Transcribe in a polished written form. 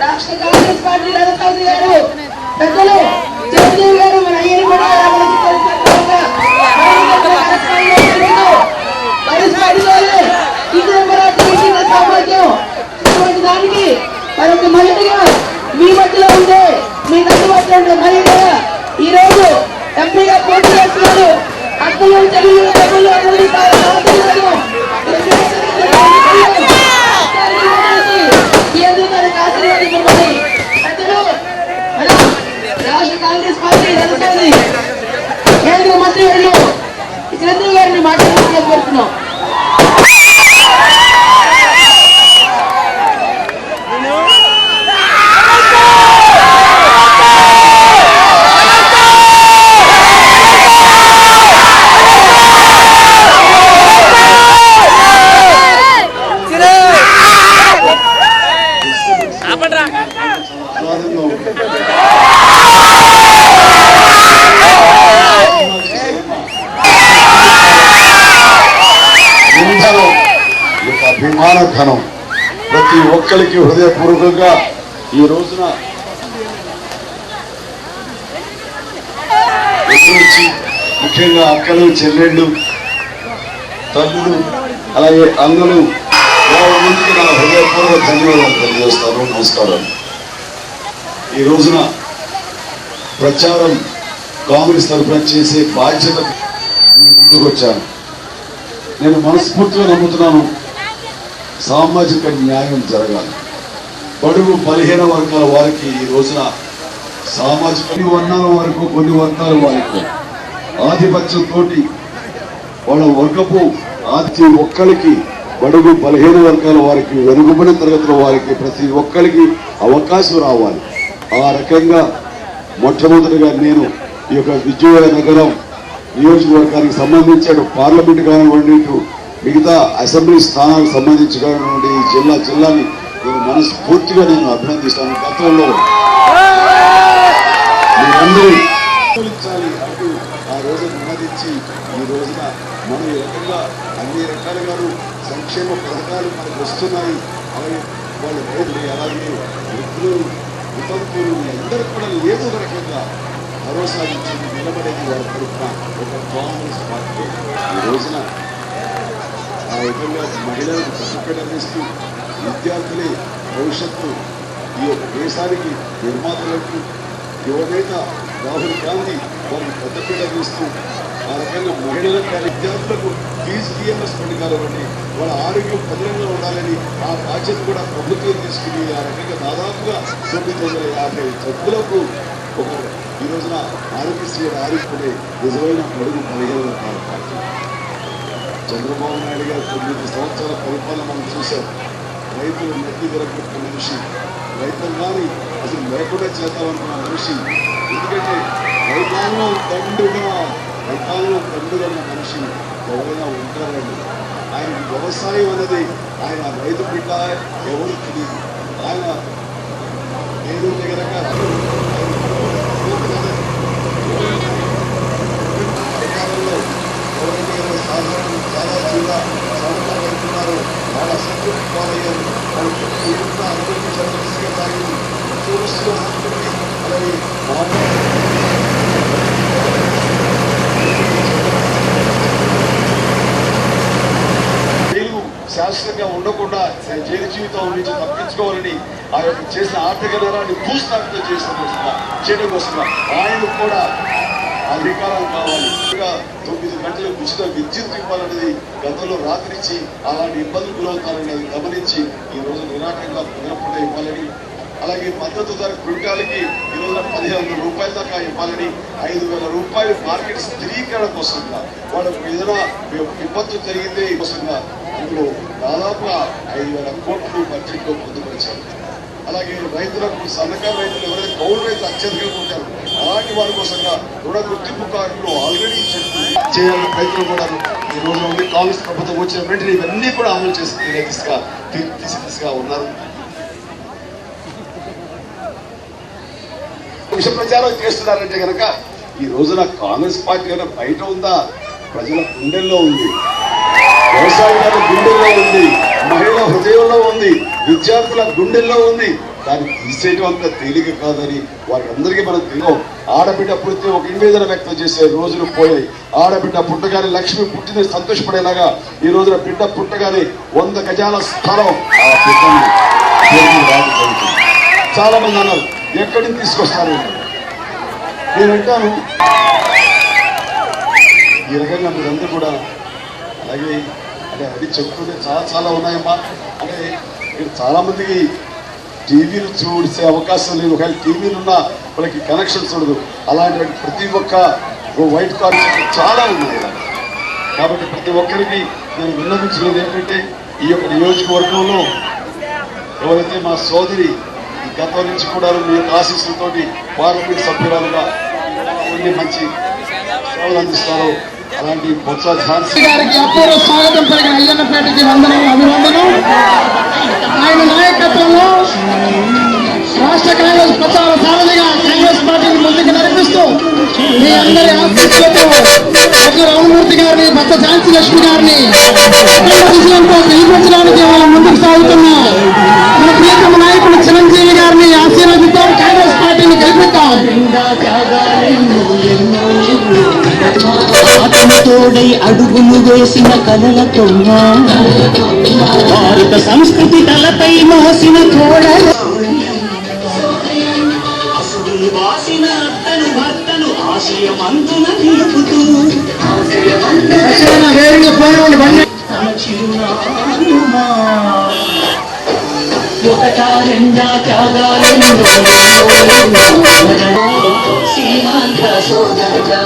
రాష్ట్ర కాంగ్రెస్ పార్టీ రఘుపతి గారు పెద్దలు చిరంజీవి గారు మన అయ్యని కూడా సామర్థ్యం ఇటువంటి దానికి మరొక మహిళగా మీ మధ్యలో ఉండే మీ అందుబాటులో ఉండే మహిళగా ఈ రోజు ఎంపీగా పోటీ చేస్తున్నారు. అక్కలు తెలుగు రాష్ట్ర కాంగ్రెస్ పార్టీ జరుగుతుంది. కేంద్ర మంత్రి వాళ్ళు చిరంజీవి గారిని మాట్లాడాలని కోరుతున్నాం. అభిమాన ఘనం ప్రతి ఒక్కరికి హృదయపూర్వకంగా ఈ రోజున ముఖ్యంగా అక్కలు చెల్లెళ్ళు తల్లులు అలాగే అన్నలు ముందుకు నా హృదయపూర్వక ధన్యవాదాలు తెలియజేస్తాను. నమస్కారం. ఈ రోజున ప్రచారం కాంగ్రెస్ తరఫున చేసే బాధ్యత ముందుకు వచ్చాను. నేను మనస్ఫూర్తిగా నమ్ముతున్నాను, సామాజిక న్యాయం జరగాలి. బడుగు బలహీన వర్గాల వారికి ఈ రోజున సామాజిక వర్ణాల వరకు కొన్ని వర్గాల వారికి ఆధిపత్యంతో వాళ్ళ వర్గపు ప్రతి ఒక్కరికి బడుగు బలహీన వర్గాల వారికి వెనుకబడిన తరగతుల వారికి ప్రతి ఒక్కరికి అవకాశం రావాలి. ఆ రకంగా మొట్టమొదటిగా నేను ఈ యొక్క విజయనగరం నియోజకవర్గానికి సంబంధించిన పార్లమెంట్ కానివ్వండి, మిగతా అసెంబ్లీ స్థానాలకు సంబంధించి కానివ్వండి, ఈ జిల్లాని నేను మనస్ఫూర్తిగా నేను అభినందిస్తాను. గతంలో మీరందరూ అంటూ ఆ రోజు నినదించి ఈ రోజున మనం ఈ రకంగా అన్ని రకాలుగా సంక్షేమ పథకాలు మనకు వస్తున్నాయి. అలాగే వాళ్ళు రైతులు అలాగే వృద్ధులు వితంతులు అందరూ కూడా ఏదో ఒక రకంగా భరోసా ఇచ్చి నిలబడేది వారి తరఫున ఒక కాంగ్రెస్ పార్టీ. ఈ రోజున ఆ విధంగా మహిళలకు పెద్దపీట వేస్తూ విద్యార్థులే భవిష్యత్తు ఈ యొక్క దేశానికి నిర్మాతలకు యువనేత రాహుల్ గాంధీ వారికి పెద్దపీట వేస్తూ ఆ రకంగా మహిళలకు విద్యార్థులకు ఫీజు టీఎంఎస్ ఫండ్ కానివ్వండి, వాళ్ళ ఆరోగ్యం భద్రంగా ఉండాలని ఆ బాధ్యత కూడా ప్రభుత్వం తీసుకుని ఆ రకంగా దాదాపుగా 950 జబ్బులకు ఒక ఈ రోజున ఆరోగ్యశ్రీ ఆరోగ్యపడే నిజమైన అడుగు బలహీన పార్టీ. చంద్రబాబు నాయుడు గారు 9 సంవత్సరాల పరిపాలన మనం చూశాం. రైతులు నెత్తి దొరకబెట్టిన మనిషి, రైతాంగాన్ని అసలు లేకుండా చేద్దామనుకున్న మనిషి. ఎందుకంటే రైతాంగం తండ్రిగా ఉన్న మనిషి ఎవరైనా ఉంటారండి. ఆయన వ్యవసాయం అనేది ఆయన రైతు బిడ్డ ఎవరు తెలియదు. ఆయన ఏదో దగ్గర సాధారణ చాలా జిల్లా సంవత్సరాలు వెళ్తున్నారు. వాళ్ళ సంతృప్తి పాలయ్యారు. వాళ్ళు అనుభవించారు. దిశగా సాగింది టూరిస్టులు హాస్పిటల్ అలాగే శాశ్వతంగా ఉండకుండా జైలు జీవితం నుంచి తప్పించుకోవాలని ఆ యొక్క చేసిన ఆర్థిక నేరాన్ని భూస్థాపితం చేయడం కోసం ఆయనకు కూడా అధికారాలు కావాలి. 9 గంటలకు ఉచిత విద్యుత్ ఇవ్వాలనేది గతంలో రాత్రించి అలాంటి ఇబ్బందులు గురవుతారనేది గమనించి ఈ రోజు నిరాటంగా పునఃపుట ఇవ్వాలని, అలాగే మద్దతు ధర క్వింటాలకి ఈ రోజున 1500 రూపాయల దాకా ఇవ్వాలని, 5000 రూపాయలు మార్కెట్ స్థిరీకరణ కోసంగా వాళ్ళకు ఏదైనా విపత్తు జరిగితే కోసంగా అందులో దాదాపుగా 5000 కోట్లు బడ్జెట్లో పొందుపరిచారు. అలాగే రైతులకు సన్నకారు రైతులు ఎవరైతే కౌలు రైతులు అత్యధికంగా ఉంటారు అలాంటి వారి కోసంగా రుణ గుర్తింపు కార్డులు ఆల్రెడీ చేయాలని రైతులు కూడా ఈ రోజు ఉంది. కాంగ్రెస్ ప్రభుత్వం వచ్చిన వెంటనే ఇవన్నీ కూడా అమలు చేసి తీసే దిశగా ఉన్నారు. విష ప్రచారం చేస్తున్నారంటే కనుక ఈ రోజున కాంగ్రెస్ పార్టీ కనుక బయట ఉందా, ప్రజల గుండెల్లో ఉంది, వ్యవసాయదారుల గుండెల్లో ఉంది, మహిళల హృదయంలో ఉంది, విద్యార్థుల గుండెల్లో ఉంది. దాన్ని తీసేయడం అంత తేలిక కాదని వారికి అందరికీ మనం తెలియదు. ఆడబిడ్డ పుడితే ఒక నివేదన వ్యక్తం చేసే రోజులు పోయాయి. ఆడబిడ్డ పుట్టగానే లక్ష్మి పుట్టిందని సంతోషపడేలాగా ఈ రోజున బిడ్డ పుట్టగానే 100 గజాల స్థలం ఆ బిడ్డని చాలా మంది అన్నారు ఎక్కడి నుంచి తీసుకొస్తారు. నేను అంటాను ఈ రకంగా మీరందరూ కూడా అలాగే అంటే అది చెప్తుంటే చాలా ఉన్నాయమ్మా. అంటే మీరు చాలా మందికి టీవీలు చూసే అవకాశం లేదు. ఒకవేళ టీవీలు ఉన్నా వాళ్ళకి కనెక్షన్స్ ఉండదు. అలాంటి ప్రతి ఒక్క వైట్ కార్డ్ చాలా ఉన్నాయి. కాబట్టి ప్రతి ఒక్కరికి నేను విన్నవించినది ఏంటంటే ఈ యొక్క నియోజకవర్గంలో ఎవరైతే మా సోదరి గతం నుంచి కూడా మీ యొక్క ఆశీస్సులతోటి పార్లమెంట్ సభ్యురాలుగా ఉండి మంచి సేవలు అందిస్తారో అలాంటి బొత్స ఝాన్సీ గారికి అపూర్వ స్వాగతం పలికిన అయ్యన్నపేటకి అభివందనం. ఆయన నాయకత్వంలో రాష్ట్ర కాంగ్రెస్ ప్రచార సారథిగా కాంగ్రెస్ పార్టీని ముందుకు నడిపిస్తూ మీ అందరి ఆశీస్సులతో రామమూర్తి గారిని, బొత్స ఝాన్సీ లక్ష్మి గారిని విజయంతో గెలిపించడానికి వాళ్ళు ముందుకు సాగుతున్నారు. మన ప్రియతమ నాయకుడు చిరంజీవి గారిని ఆశీర్వదిద్దాం, కాంగ్రెస్ పార్టీని గెలిపిద్దాం. తోడై అడుగులు వేసిన కలల కొమ్మ, భారత సంస్కృతి తలపై మోసిన కోడల వాసిన అత్తను భర్తను ఆశయమంతున నిలుపుతూ ఒకటా రెండా త్యాగాలెన్నో సీమాంధ్ర సోదరుడా